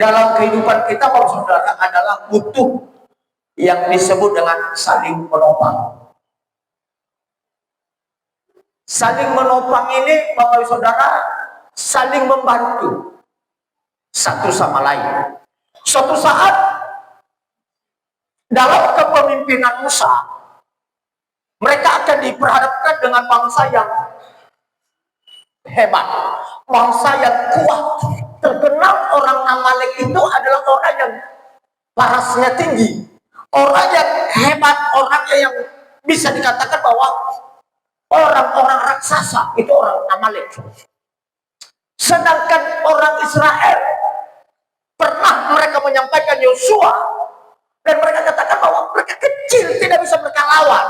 dalam kehidupan kita, Bapak Saudara, adalah butuh yang disebut dengan saling menopang. Saling menopang ini, Bapak Saudara, saling membantu satu sama lain. Suatu saat dalam kepemimpinan Musa, mereka akan diperhadapkan dengan bangsa yang hebat, bangsa yang kuat. Terkenal orang Amalek itu adalah orang yang parasnya tinggi, orang yang hebat, orang yang bisa dikatakan bahwa orang-orang raksasa itu orang Amalek. Sedangkan orang Israel pernah mereka menyampaikan Yosua, dan mereka katakan bahwa mereka kecil, tidak bisa mereka lawan.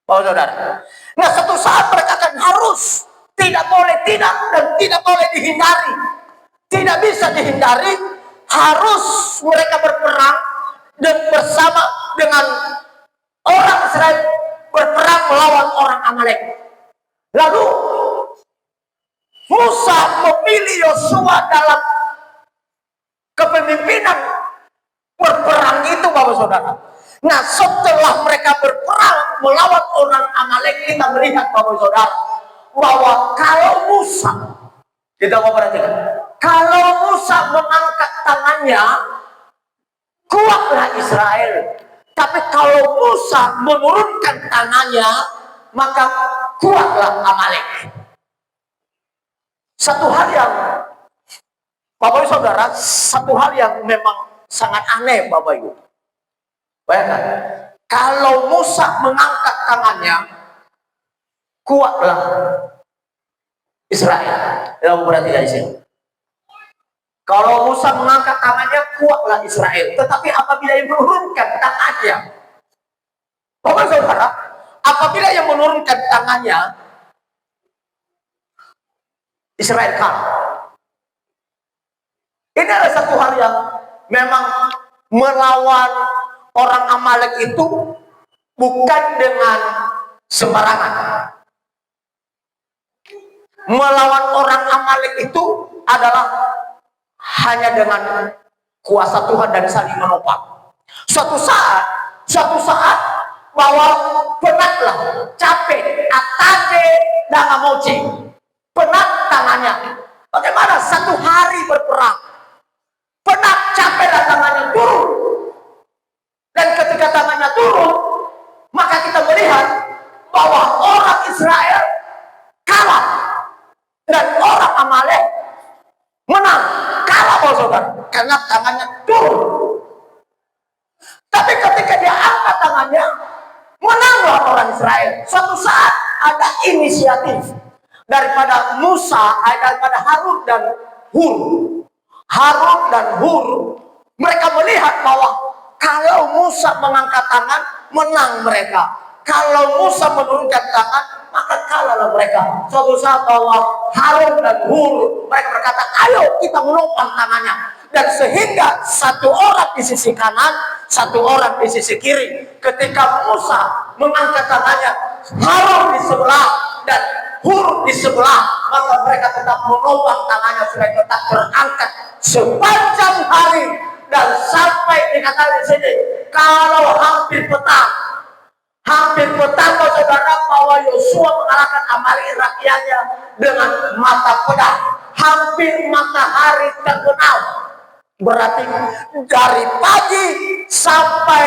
Bapak Saudara, nah suatu saat mereka akan harus, tidak boleh tidak, dan tidak boleh dihindari, tidak bisa dihindari, harus mereka berperang dan bersama dengan orang Israel berperang melawan orang Amalek. Lalu Musa memilih Yosua dalam kepemimpinan berperang itu, Bapak Saudara. Nah, setelah mereka berperang melawan orang Amalek, kita melihat, Bapak Saudara, bahwa kalau Musa, kita mau perhatikan, kalau Musa mengangkat tangannya, kuatlah Israel. Tapi kalau Musa menurunkan tangannya, maka kuatlah Amalek. Satu hal yang, Bapak Saudara, satu hal yang memang sangat aneh, Bapak Ibu. Bayangkan, kalau Musa mengangkat tangannya, kuatlah Israel. Kita perhatikan di sini. Kalau Musa mengangkat tangannya, kuatlah Israel. Tetapi apabila yang menurunkan tangannya, Bapak Saudara, apabila yang menurunkan tangannya, Israel kalah. Ini adalah satu hal yang memang melawan orang Amalek itu bukan dengan sembarangan. Melawan orang Amalek itu adalah hanya dengan kuasa Tuhan dan saling menopang. Suatu saat bahwa penatlah, capek, atade, dan moci, penat tangannya. Bagaimana satu hari berperang, penat, capek, dan tangannya turun. Dan ketika tangannya turun, maka kita melihat bahwa orang Israel kalah dan orang Amalek menang. Kalah, Bapak Saudara, karena tangannya turun. Tapi ketika dia angkat tangannya, menanglah orang Israel. Suatu saat ada inisiatif daripada Musa, daripada Harun dan Hur. Harun dan Hur, mereka melihat bahwa kalau Musa mengangkat tangan, menang mereka. Kalau Musa menurunkan tangan, maka kalahlah mereka. Suatu saat bahwa Harun dan Hur, mereka berkata, ayo kita menopang tangannya. Dan sehingga satu orang di sisi kanan, satu orang di sisi kiri. Ketika Musa mengangkat tangannya, Harun di sebelah dan Hur di sebelah, maka mereka tetap menopang tangannya supaya tetap terangkat sepanjang hari. Dan sampai dikatakan di sini, kalau hampir petang, Saudara, bahwa Yosua mengalahkan Amalek rakyatnya dengan mata pedang. Hampir matahari terbenam. Berarti dari pagi sampai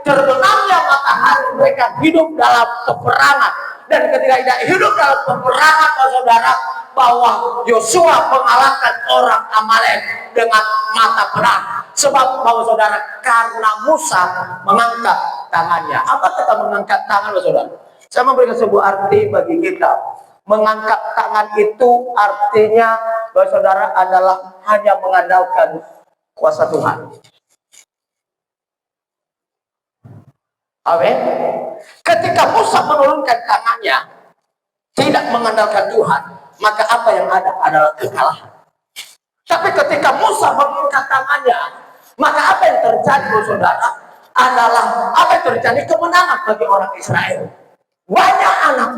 terbenamnya matahari mereka hidup dalam peperangan. Dan ketika tidak hidup dalam peperangan, Saudara, bahwa Yosua mengalahkan orang Amalek dengan mata pedang. Sebab, Bapak Saudara, karena Musa mengangkat tangannya. Apa kata mengangkat tangan, Bapak Saudara? Saya memberikan sebuah arti bagi kita. Mengangkat tangan itu artinya, Bapak Saudara, adalah hanya mengandalkan kuasa Tuhan. Amin. Ketika Musa menurunkan tangannya, tidak mengandalkan Tuhan, maka apa yang ada adalah kekalahan. Tapi ketika Musa mengangkat tangannya, maka apa yang terjadi, Saudara, adalah apa yang terjadi? Kemenangan bagi orang Israel. Banyak anak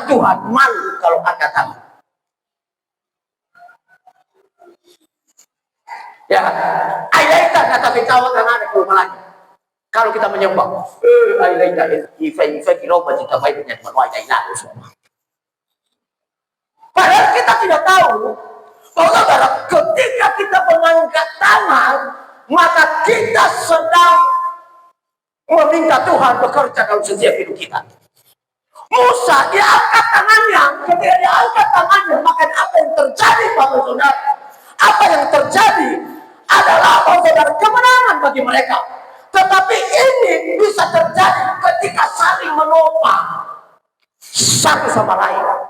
Tuhan malu kalau angkat tangan. Ya, ailaita kata kawan kan ada kelemahannya. Kalau kita menyembah, ailaita ifa kiloba kita baik dengan manusia ailaita semua. Padahal kita tidak tahu bahwa saudara, ketika kita mengangkat tangan, maka kita sedang meminta Tuhan bekerja dalam setiap hidup kita. Musa dia angkat tangannya, ketika dia angkat tangannya, maka apa yang terjadi Bapak Saudara? Apa yang terjadi adalah Bapak Saudara kemenangan bagi mereka. Tetapi ini bisa terjadi ketika saling menopang satu sama lain.